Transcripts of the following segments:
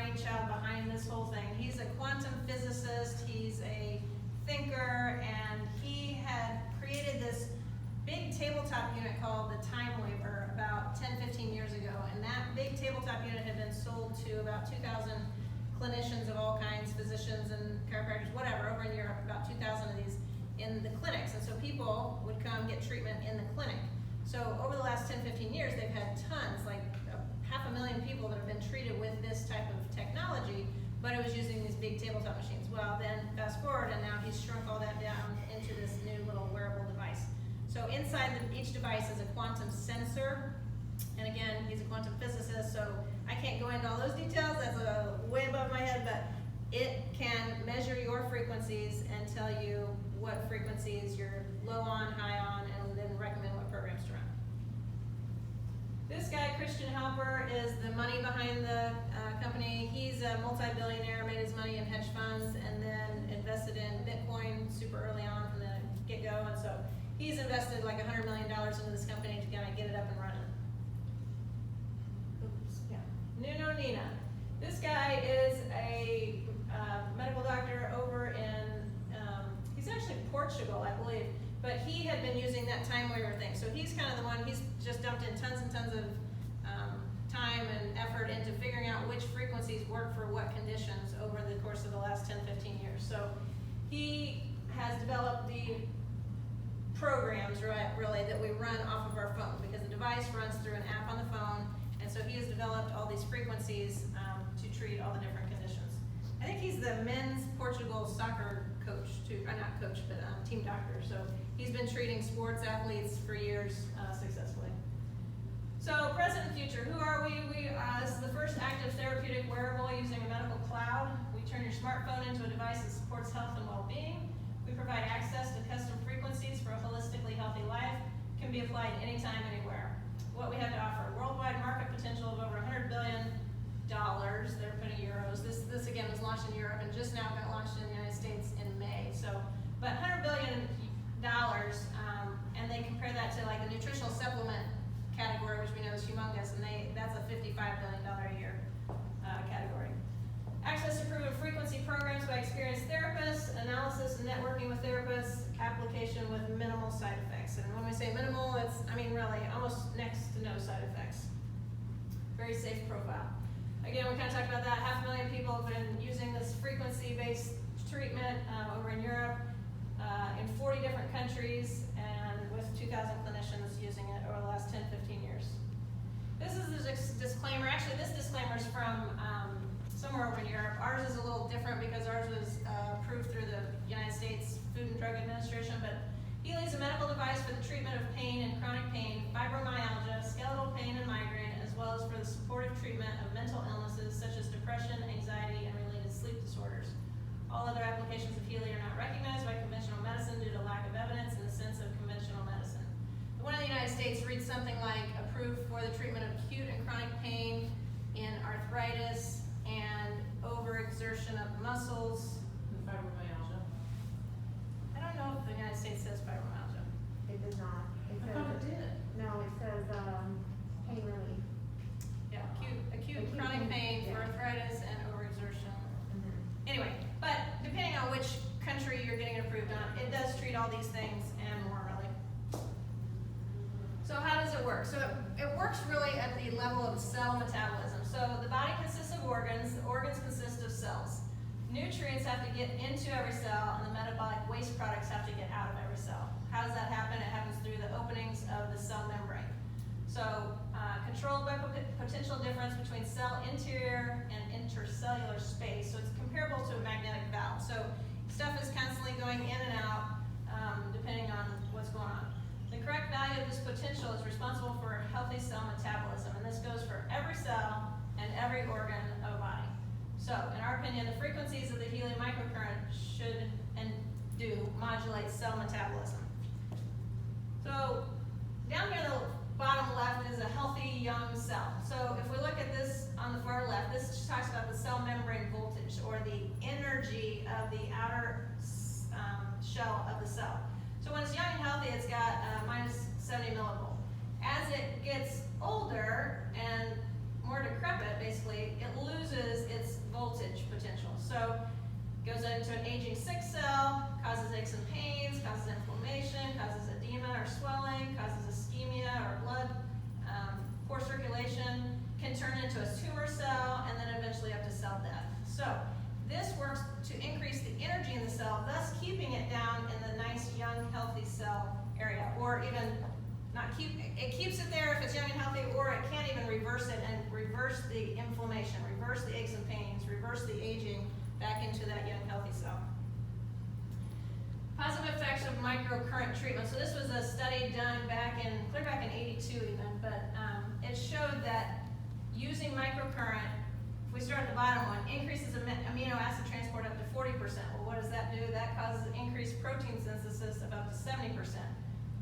brainchild behind this whole thing. He's a quantum physicist, he's a thinker, and he had created this big tabletop unit called the Time Waver about 10-15 years ago, and that big tabletop unit had been sold to about 2,000 clinicians of all kinds, physicians and chiropractors, whatever, over in Europe, about 2,000 of these in the clinics. And so people would come get treatment in the clinic. So over the last 10-15 years, they've had tons, like 500,000 people that have been treated with this type of technology, but it was using these big tabletop machines. Well, then fast forward, and now he's shrunk all that down into this new little wearable device. So inside each device is a quantum sensor, and again, he's a quantum physicist, so I can't go into all those details, that's way above my head, but it can measure your frequencies and tell you what frequencies you're low on, high on, and then recommend what programs to run. This guy, Christian Halper, is the money behind the company. He's a multi-billionaire, made his money in hedge funds, and then invested in Bitcoin super early on from the get-go, and so he's invested like $100 million into this company to kind of get it up and running. Oops, yeah. Nuno Nina. This guy is a medical doctor over in, he's actually Portugal, I believe, but he had been using that time waver thing. So he's kind of the one, he's just dumped in tons and tons of time and effort into figuring out which frequencies work for what conditions over the course of the last 10-15 years. So he has developed the programs, right, really, that we run off of our phone, because the device runs through an app on the phone, and so he has developed all these frequencies to treat all the different conditions. I think he's the men's Portugal soccer coach, too, or not coach, but team doctor, so he's been treating sports athletes for years successfully. So present and future, who are we? This is the first active therapeutic wearable using a medical cloud. We turn your smartphone into a device that supports health and well-being. We provide access to custom frequencies for a holistically healthy life. Can be applied anytime, anywhere. What we have to offer: worldwide market potential of over $100 billion. They're putting euros. This again was launched in Europe and just now got launched in the United States in May. So, but $100 billion, and they compare that to like the nutritional supplement category, which we know is humongous, and that's a $55 billion a year category. Access to proven frequency programs by experienced therapists, analysis and networking with therapists, application with minimal side effects. And when we say minimal, it's, I mean, really almost next to no side effects. Very safe profile. Again, we kind of talked about that. 500,000 people have been using this frequency-based treatment over in Europe, in 40 different countries, and with 2,000 clinicians using it over the last 10-15 years. This is the disclaimer. Actually, this disclaimer is from somewhere over in Europe. Ours is a little different because ours was approved through the United States Food and Drug Administration, but Healy is a medical device for the treatment of pain and chronic pain, fibromyalgia, skeletal pain and migraine, as well as for the supportive treatment of mental illnesses such as depression, anxiety, and related sleep disorders. All other applications of Healy are not recognized by conventional medicine due to lack of evidence in the sense of conventional medicine. The one in the United States reads something like approved for the treatment of acute and chronic pain in arthritis and overexertion of muscles. And fibromyalgia. I don't know if the United States says fibromyalgia. It does not. It I says, thought it did. no, it says pain relief. Yeah, acute chronic pain for arthritis and overexertion. Anyway, but depending on which country you're getting it approved on, it does treat all these things and more, really. So how does it work? So it works really at the level of cell metabolism. So the body consists of organs. The organs consist of cells. Nutrients have to get into every cell, and the metabolic waste products have to get out of every cell. How does that happen? It happens through the openings of the cell membrane. So controlled by potential difference between cell interior and intercellular space. So it's comparable to a magnetic valve. So stuff is constantly going in and out depending on what's going on. The correct value of this potential is responsible for healthy cell metabolism, and this goes for every cell and every organ of a body. So in our opinion, the frequencies of the Healy microcurrent should and do modulate cell metabolism. So down here in the bottom left is a healthy young cell. So if we look at this on the far left, this just talks about the cell membrane voltage, or the energy of the outer shell of the cell. So when it's young and healthy, it's got minus 70 millivolt. As it gets older and more decrepit, basically, it loses its So goes into an aging sick cell, causes aches and pains, causes inflammation, causes edema or swelling, causes ischemia or blood, poor circulation, can turn into a tumor cell, and then eventually up to cell death. So this works to increase the energy in the cell, thus keeping it down in the nice, young, healthy cell area, or even it keeps it there if it's young and healthy, or it can't even reverse it and reverse the inflammation, reverse the aches and pains, reverse the aging back into that young, healthy cell. Positive effects of microcurrent treatment. So this was a study done clear back in '82 even, but it showed that using microcurrent, if we start at the bottom one, increases amino acid transport up to 40%. Well, what does that do? That causes increased protein synthesis of up to 70%.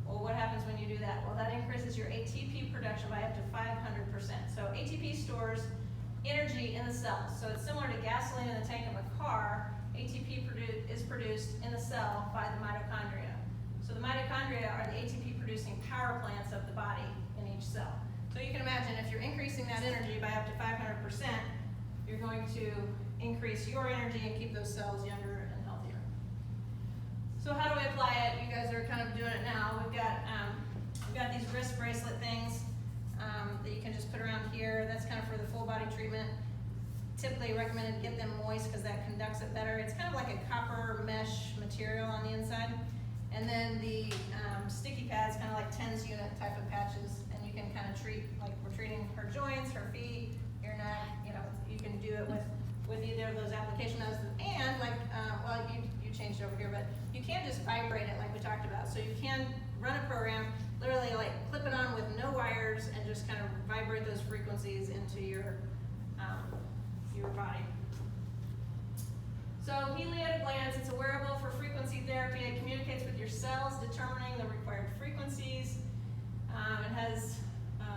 Well, what happens when you do that? Well, that increases your ATP production by up to 500%. So ATP stores energy in the cells. So it's similar to gasoline in the tank of a car. ATP is produced in the cell by the mitochondria. So the mitochondria are the ATP producing power plants of the body in each cell. So you can imagine if you're increasing that energy by up to 500%, you're going to increase your energy and keep those cells younger and healthier. So how do we apply it? You guys are kind of doing it now. We've got these wrist bracelet things that you can just put around here. That's kind of for the full body treatment. Typically recommended to get them moist because that conducts it better. It's kind of like a copper mesh material on the inside. And then the sticky pads, kind of like TENS unit type of patches, and you can kind of treat, like we're treating her joints, her feet, your neck, you can do it with either of those application methods. And like, you changed over here, but you can just vibrate it like we talked about. So you can run a program, literally like clip it on with no wires and just kind of vibrate those frequencies into your body. So Healy at a glance, it's a wearable for frequency therapy. It communicates with your cells, determining the required frequencies. It has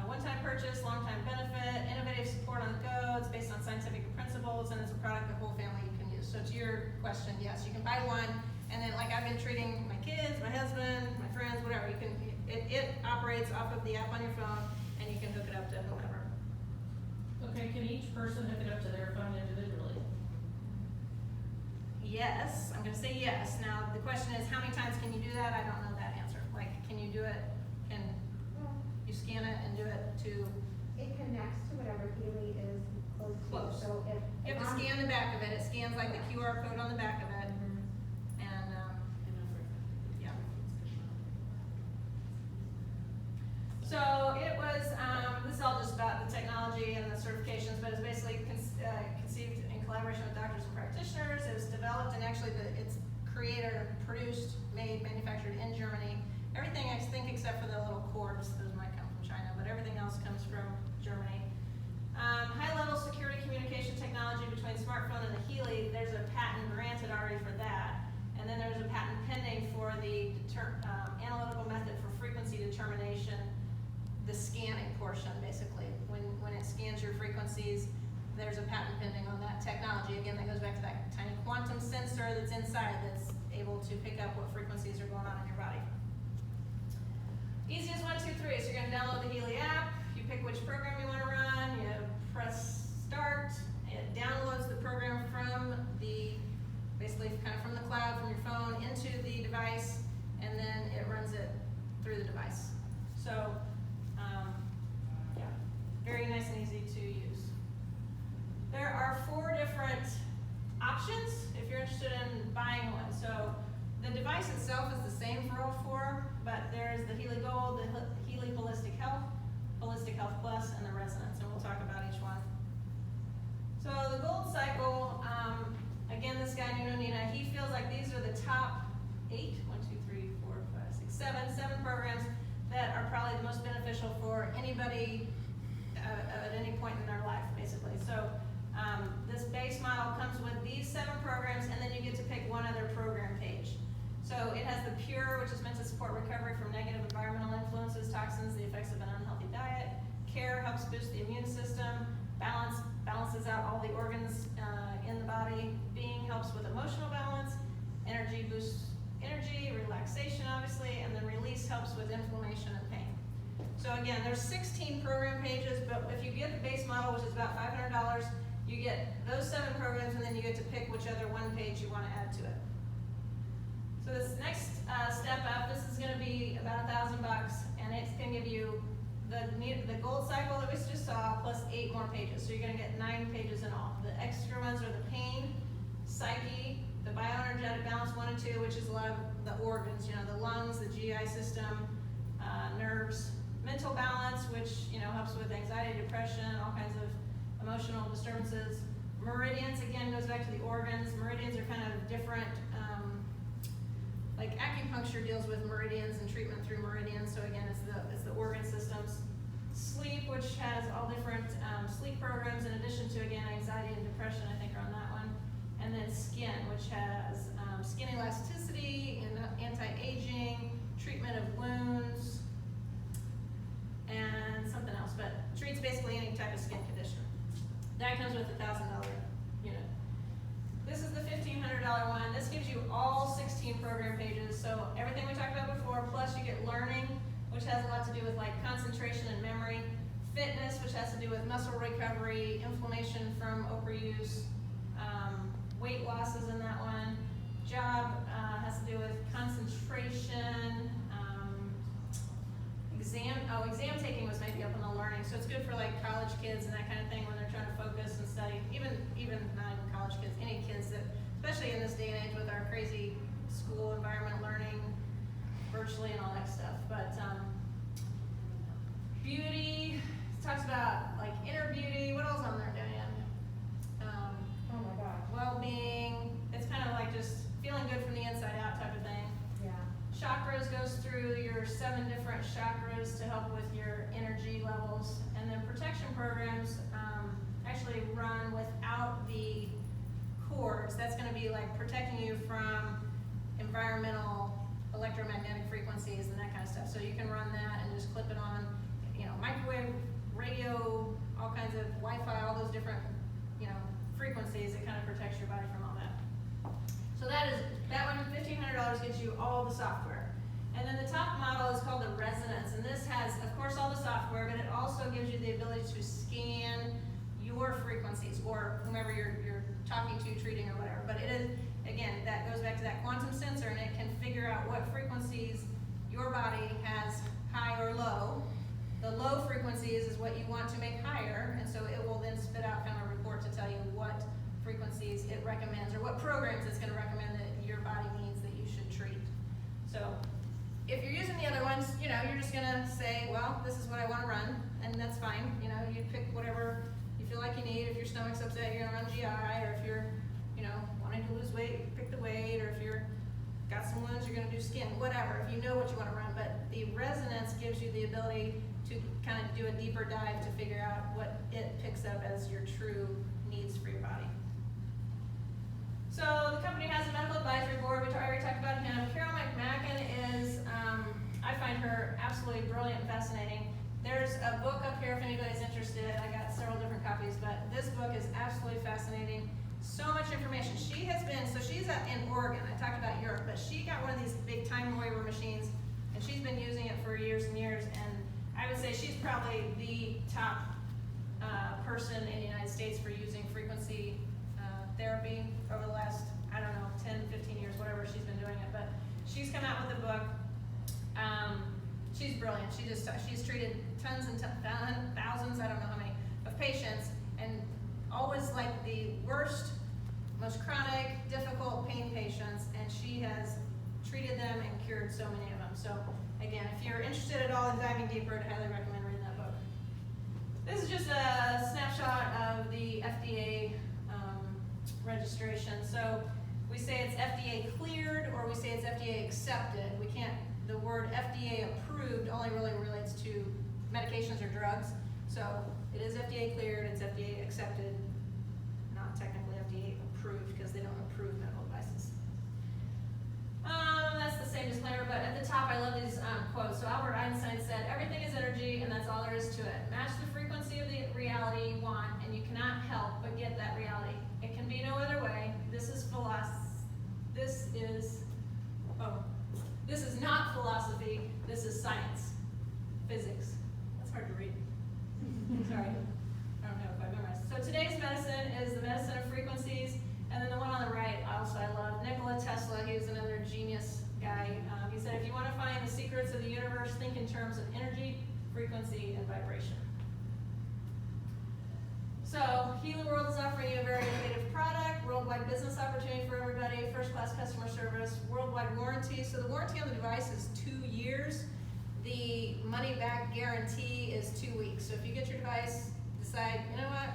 one-time purchase, long-time benefit, innovative support on the go. It's based on scientific principles, and it's a product the whole family can use. So to your question, yes, you can buy one, and then like I've been treating my kids, my husband, my friends, whatever. It operates off of the app on your phone, and you can hook it up to whomever. Okay, can each person hook it up to their phone individually? Yes, I'm going to say yes. Now the question is, how many times can you do that? I don't know that answer. Like, can you do it? Can you scan it and do it to? It connects to whatever Healy is close to. Close. So if You have to scan the back of it. It scans like the QR code on the back of it. And yeah. So it was, this is all just about the technology and the certifications, but it's basically conceived in collaboration with doctors and practitioners. It was developed and actually its creator produced, made, manufactured in Germany. Everything I think except for the little cords, those might come from China, but everything else comes from Germany. High-level security communication technology between smartphone and the Healy, there's a patent granted already for that. And then there's a patent pending for the analytical method for frequency determination, the scanning portion basically. When it scans your frequencies, there's a patent pending on that technology. Again, that goes back to that tiny quantum sensor that's inside that's able to pick up what frequencies are going on in your body. Easy as 1, 2, 3. So you're going to download the Healy app. You pick which program you want to run. You press start. It downloads the program from basically kind of from the cloud, from your phone into the device, and then it runs it through the device. So, yeah, very nice and easy to use. There are 4 different options if you're interested in buying one. So the device itself is the same for all 4, but there's the Healy Gold, the Healy Holistic Health Plus, and the Resonance, and we'll talk about each one. So the Gold Cycle, again, this guy, Nina, he feels like these are the top 8, 7 programs that are probably the most beneficial for anybody at any point in their life, basically. So this base model comes with these 7 programs, and then you get to pick one other program page. So it has the Pure, which is meant to support recovery from negative environmental influences, toxins, the effects of an unhealthy diet. Care helps boost the immune system. Balances out all the organs in the body. Being helps with emotional balance. Energy boosts energy, relaxation obviously, and then Release helps with inflammation and pain. So again, there's 16 program pages, but if you get the base model, which is about $500, you get get those 7 programs, and then you get to pick which other one page you want to add to it. So this next step up, this is going to be about $1,000, and it's going to give you the gold cycle that we just saw plus 8 more pages. So you're going to get 9 pages in all. The extra ones are the pain, psyche, the bioenergetic balance 1 and 2, which is a lot of the organs, the lungs, the GI system, nerves, mental balance, which helps with anxiety, depression, all kinds of emotional disturbances. Meridians, again, goes back to the organs. Meridians are kind of different. Like acupuncture deals with meridians and treatment through meridians. So again, it's the organ systems. Sleep, which has all different sleep programs in addition to, again, anxiety and depression, I think, are on that one. And then skin, which has skin elasticity and anti-aging, treatment of wounds, and something else, but treats basically any type of skin condition. That comes with a $1,000 unit. This is the $1,500 one. This gives you all 16 program pages. So everything we talked about before, plus you get learning, which has a lot to do with like concentration and memory, fitness, which has to do with muscle recovery, inflammation from overuse, weight loss is in that one. Job has to do with concentration, exam taking was maybe up in the learning, so it's good for like college kids and that kind of thing when they're trying to focus and study. Even not even college kids, any kids that, especially in this day and age with our crazy school environment, learning virtually and all that stuff. But beauty talks about like inner beauty. What else on there, Diane? Oh my gosh. Well-being. It's kind of like just feeling good from the inside out type of thing. Yeah. Chakras goes through your 7 different chakras to help with your energy levels. And then protection programs actually run without the cords. That's going to be like protecting you from environmental electromagnetic frequencies and that kind of stuff. So you can run that and just clip it on, microwave, radio, all kinds of Wi-Fi, all those different, frequencies. It kind of protects your body from all that. So that one, $1,500 gets you all the software. And then the top model is called the Resonance, and this has, of course, all the software, but it also gives you the ability to scan your frequencies or whomever you're talking to, treating, or whatever. But it is, again, that goes back to that quantum sensor, and it can figure out what frequencies your body has high or low. The low frequencies is what you want to make higher, and so it will then spit out kind of a report to tell you what frequencies it recommends or what programs it's going to recommend that your body needs that you should treat. So if you're using the other ones, you're just going to say, well, this is what I want to run, and that's fine. You pick whatever you feel like you need. If your stomach's upset, you're going to run GI, or if you're, wanting to lose weight, pick the weight, or if you're got some wounds, you're going to do skin, whatever, if you know what you want to run. But the Resonance gives you the ability to kind of do a deeper dive to figure out what it picks up as your true needs for your body. So the company has a medical advisory board. We already talked about him. Carol McMacken is, I find her absolutely brilliant and fascinating. There's a book up here if anybody's interested. I got several different copies, but this book is absolutely fascinating. So much information. She has been, so she's in Oregon. I talked about Europe, but she got one of these big time waver machines, and she's been using it for years and years, and I would say she's probably the top person in the United States for using frequency therapy over the last, 10, 15 years, whatever she's been doing it. But she's come out with a book. She's brilliant. She's treated tons and thousands, I don't know how many, of patients, and always like the worst, most chronic, difficult pain patients, and she has treated them and cured so many of them. So again, if you're interested at all in diving deeper, I'd highly recommend reading that book. This is just a snapshot of the FDA registration. So we say it's FDA cleared, or we say it's FDA accepted. We can't, the word FDA approved only really relates to medications or drugs. So it is FDA cleared, it's FDA accepted, not technically FDA approved because they don't approve medical devices. That's the same disclaimer, but at the top I love these quotes. So Albert Einstein said, "Everything is energy, and that's all there is to it. Match the frequency of the reality you want, and you cannot help but get that reality. It can be no other way. This is This is not philosophy. This is science, physics." That's hard to read. Sorry, I don't know if I memorized. So today's medicine is the frequencies. And then the one on the right, also I love, Nikola Tesla, he was another genius guy. He said, if you want to find the secrets of the universe, think in terms of energy, frequency, and vibration. So, Healy World is offering you a very innovative product, worldwide business opportunity for everybody, first-class customer service, worldwide warranty. So the warranty on the device is 2 years. The money-back guarantee is 2 weeks. So if you get your device, decide, you know what,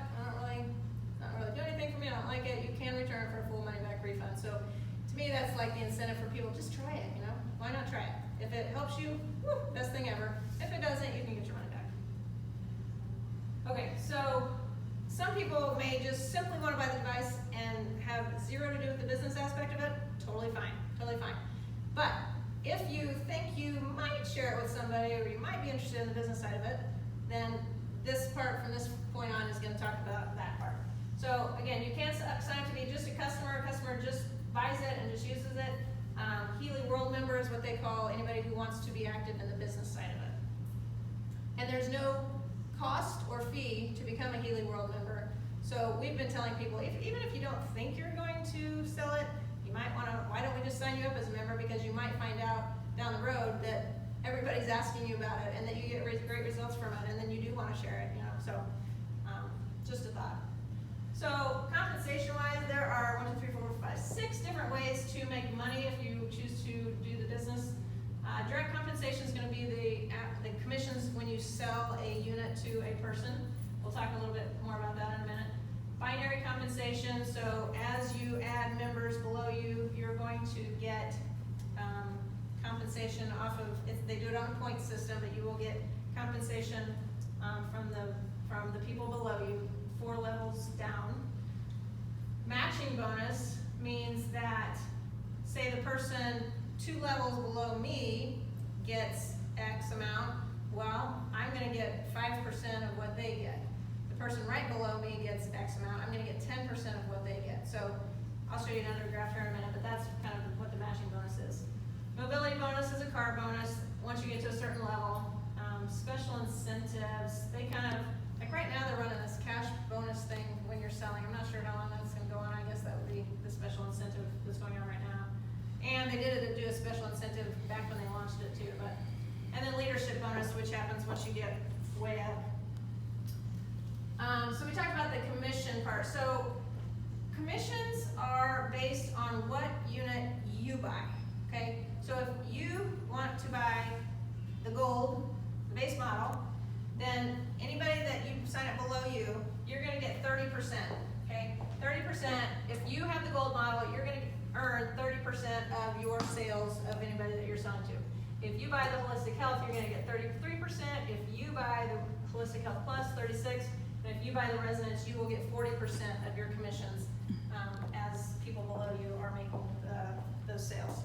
not really do anything for me, I don't like it, you can return it for a full money-back refund. So to me, that's like the incentive for people, just try it, you know? Why not try it? If it helps you, woo, best thing ever. If it doesn't, you can get your money back. Okay, so some people may just simply want to buy the device and have zero to do with the business aspect of it. Totally fine, totally fine. But if you think you might share it with somebody or you might be interested in the business side of it, then this part from this point on is going to talk about that part. So again, you can't sign up to be just a customer. A customer just buys it and just uses it. Healy World member is what they call anybody who wants to be active in the business side of it. And there's no cost or fee to become a Healy World member. So we've been telling people, even if you don't think you're going to sell it, you might want to, why don't we just sign you up as a member, because you might find out down the road that everybody's asking you about it and that you get great results from it, and then you do want to share it, you know, so just a thought. So compensation-wise, there are 6 different ways to make money if you choose to do the business. Direct compensation is going to be the commissions when you sell a unit to a person. We'll talk a little bit more about that in a minute. Binary compensation, so as you add members below you, you're going to get compensation off of, they do it on a point system, but you will get compensation from the people below you, 4 levels down. Matching bonus means that, say the person 2 levels below me gets X amount, well, I'm going to get 5% of what they get. The person right below me gets X amount, I'm going to get 10% of what they get. So I'll show you another graph here in a minute, but that's kind of what the matching bonus is. Mobility bonus is a car bonus once you get to a certain level. Special incentives, they kind of, like right now they're running this cash bonus thing when you're selling. I'm not sure how long that's going to go on. I guess that would be the special incentive that's going on right now. And they did do a special incentive back when they launched it too. And then leadership bonus, which happens once you get way up. So we talked about the commission part. So commissions are based on what unit you buy, okay? So if you want to buy the gold, the base model, then anybody that you sign up below you, you're gonna get 30%, okay? 30%, if you have the gold model, you're gonna earn 30% of your sales of anybody that you're selling to. If you buy the Holistic Health, you're gonna get 33%. If you buy the Holistic Health Plus, 36%. And if you buy the Resonance, you will get 40% of your commissions as people below you are making those sales.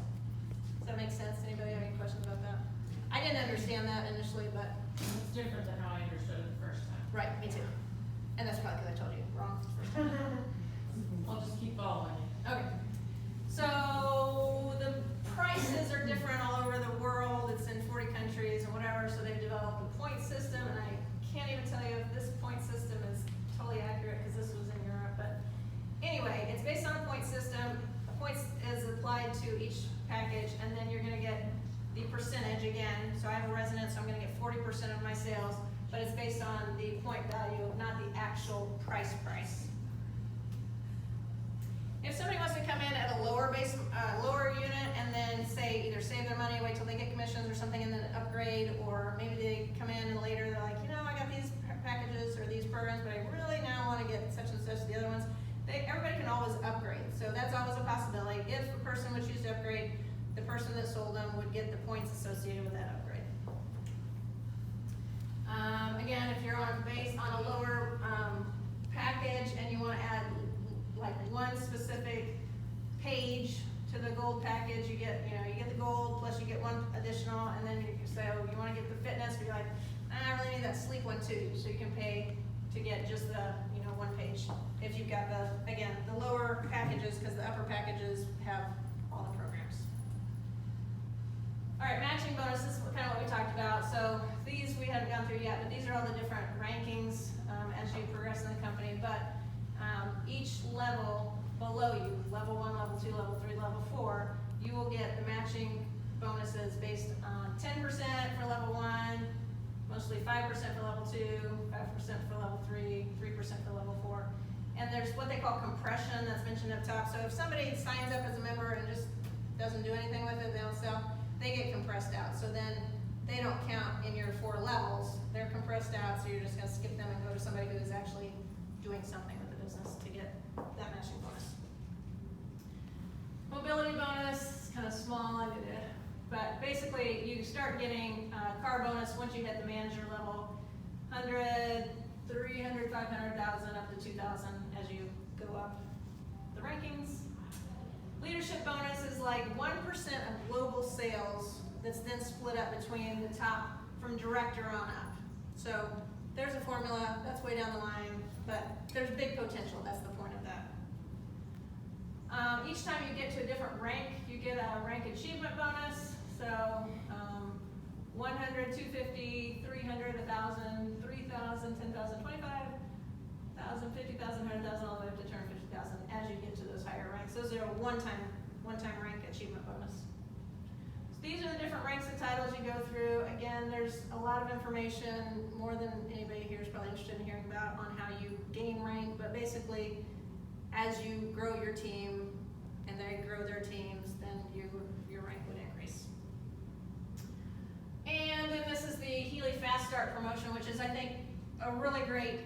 Does that make sense? Anybody have any questions about that? I didn't understand that initially, but It's different than how I understood it the first time. right, me too. And that's probably because I told you wrong the first time. I'll just keep following you. Okay. So the prices are different all over the world. It's in 40 countries and whatever, so they've developed a point system, and I can't even tell you if this point system is totally accurate because this was in Europe, but anyway, it's based on a point system. A point is applied to each package, and then you're going to get the percentage again. So I have a Resonance, so I'm going to get 40% of my sales, but it's based on the point value, not the actual price. If somebody wants to come in at a lower unit and then say either save their money, wait till they get commissions or something, and then upgrade, or maybe they come in and later they're like, you know, I got these packages or these programs, but I really now want to get such and such the other ones. Everybody can always upgrade, so that's always a possibility. If a person would choose to upgrade, the person that sold them would get the points associated with that upgrade. Again, if you're on a lower package and you want to add like one specific page to the gold package, you get the gold plus you get one additional, and then you say, oh, you want to get the fitness, but you're like, I really need that sleep one too, so you can pay to get just the one page. If you've got the lower packages, because the upper packages have all the programs. All right, matching bonus, this is kind of what we talked about. So these we haven't gone through yet, but these are all the different rankings as you progress in the company. But each level below you, level 1, level 2, level 3, level 4, you will get the matching bonuses based on 10% for level 1, mostly 5% for level 2, 5% for level 3, 3% for level 4. And there's what they call compression that's mentioned up top. So if somebody signs up as a member and just doesn't do anything with it, they don't sell, they get compressed out. So then they don't count in your 4 levels. They're compressed out, so you're just gonna skip them and go to somebody who is actually doing something with the business to get that matching bonus. Mobility bonus is kind of small, I did it. But basically, you start getting car bonus once you hit the manager level, 100, 300, 500,000, up to 2,000 as you go up the rankings. Leadership bonus is like 1% of global sales that's then split up between the top from director on up. So there's a formula, that's way down the line, but there's big potential, that's the point of that. Each time you get to a different rank, you get a rank achievement bonus. So 100, 250, 300, 1,000, 3,000, 10,000, 25,000, 50,000, 100,000, all the way up to 250,000 as you get to those higher ranks. Those are one-time rank achievement bonus. So these are the different ranks and titles you go through. Again, there's a lot of information, more than anybody here is probably interested in hearing about, on how you gain rank. But basically, as you grow your team and they grow their teams, then your rank would increase. And then this is the Healy Fast Start promotion, which is, I think, a really great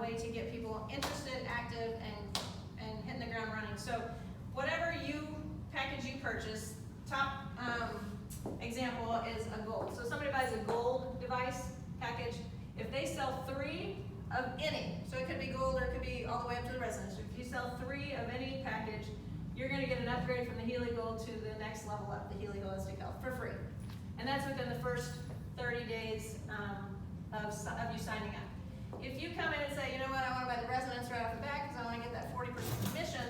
way to get people interested, active, and hitting the ground running. So whatever package you purchase, top example is a gold. So somebody buys a gold device package. If they sell 3 of any, so it could be gold or it could be all the way up to the residence. If you sell 3 of any package, you're going to get an upgrade from the Healy Gold to the next level up, the Healy Holistic Health, for free. And that's within the first 30 days of you signing up. If you come in and say, you know what, I want to buy the residence right off the bat because I want to get that 40% commission,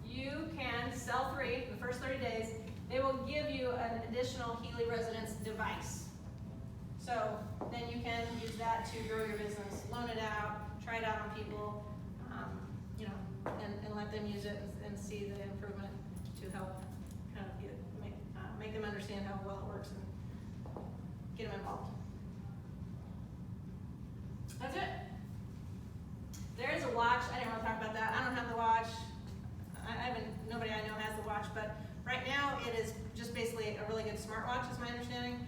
you can sell 3 in the first 30 days. They will give you an additional Healy Residence device. So then you can use that to grow your business, loan it out, try it out on people, and let them use it and see the improvement to help kind of make them understand how well it works and get them involved. That's it. There is a watch. I didn't want to talk about that. I don't have the watch. Nobody I know has the watch, but right now it is just basically a really good smartwatch, is my understanding.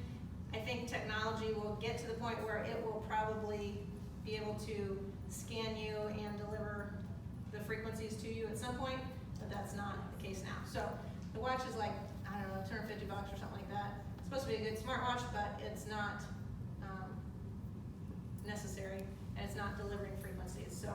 I think technology will get to the point where it will probably be able to scan you and deliver the frequencies to you at some point, but that's not the case now. So the watch is like, I don't know, $250 or something like that. It's supposed to be a good smartwatch, but it's not necessary, and it's not delivering frequencies. So